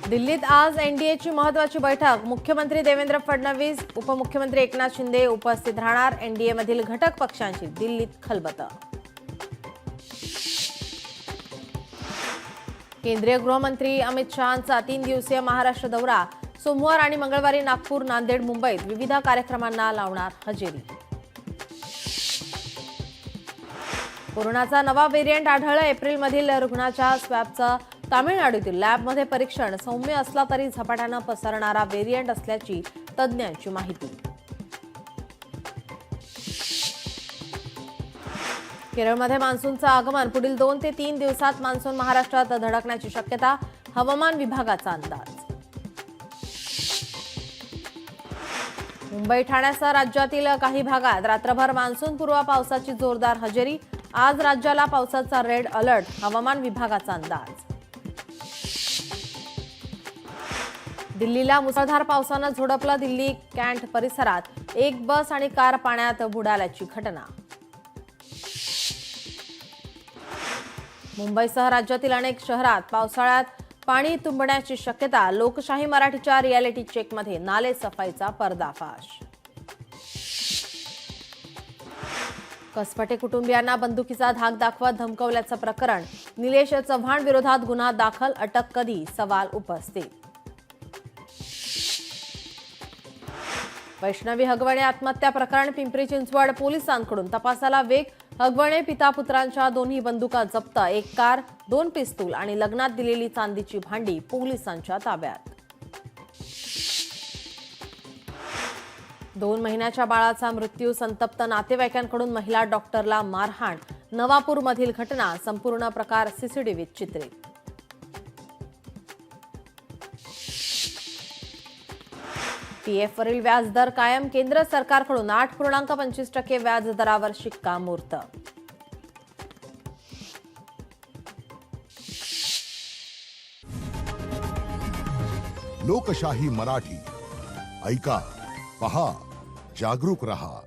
दिल्लीत आज एनडीएची महत्त्वाची बैठक। मुख्यमंत्री देवेंद्र फडणवीस, उपमुख्यमंत्री एकनाथ शिंदे उपस्थित राहणार। एनडीएमधील घटक पक्षांची दिल्लीत खलबतं। केंद्रीय गृहमंत्री अमित शहांचा 3 दिवसीय महाराष्ट्र दौरा। सोमवार आणि मंगळवारी नागपूर, नांदेड, मुंबईत विविध कार्यक्रमांना लावणार हजेरी। कोरोनाचा नवा व्हेरिएंट आढळला। एप्रिलमधील रुग्णाच्या स्वॅबचं तामिळनाडूतील लॅबमध्ये परीक्षण सौम्य असला तरी झपाट्यानं पसरणारा व्हेरिएंट असल्याची तज्ज्ञांची माहिती। केरळमध्ये मान्सूनचं आगमन। पुढील 2 ते 3 दिवसात मान्सून महाराष्ट्रात धडकण्याची शक्यता, हवामान विभागाचा अंदाज। मुंबई, ठाण्यासह राज्यातील काही भागात रात्रभर मान्सूनपूर्व पावसाची जोरदार हजेरी। आज राज्याला पावसाचा रेड अलर्ट, हवामान विभागाचा अंदाज। दिल्लीला मुसळधार पावसानं झोडपलं। दिल्ली कॅन्ट परिसरात एक बस आणि कार पाण्यात बुडाल्याची घटना। मुंबईसह राज्यातील अनेक शहरात पावसाळ्यात पाणी तुंबण्याची शक्यता। लोकशाही मराठीच्या रियालिटी चेकमध्ये नाले सफाईचा पर्दाफाश। कसपटे कुटुंबियांना बंदुकीचा धाक दाखवत धमकवल्याचं प्रकरण। निलेश चव्हाण विरोधात गुन्हा दाखल, अटक कधी, सवाल उपस्थित। वैष्णवी हगवणे आत्महत्या प्रकरण। पिंपरी चिंचवड पोलिसांकडून तपासाला वेग। हगवणे पिता पुत्रांच्या दोन्ही बंदुका जप्त। एक कार, 2 पिस्तूल आणि लग्नात दिलेली चांदीची भांडी पोलिसांच्या ताब्यात। 2 महिन्याच्या बाळाचा मृत्यू। संतप्त नातेवाईकांकडून महिला डॉक्टरला मारहाण। नवापूरमधील घटना। संपूर्ण प्रकार सीसीटीव्हीत चित्रित। पीएफवरील व्याजदर कायम। केंद्र सरकारकडून 8.25% व्याज दरावर शिक्कामोर्तब। लोकशाही मराठी ऐका, पहा, जागरूक रहा।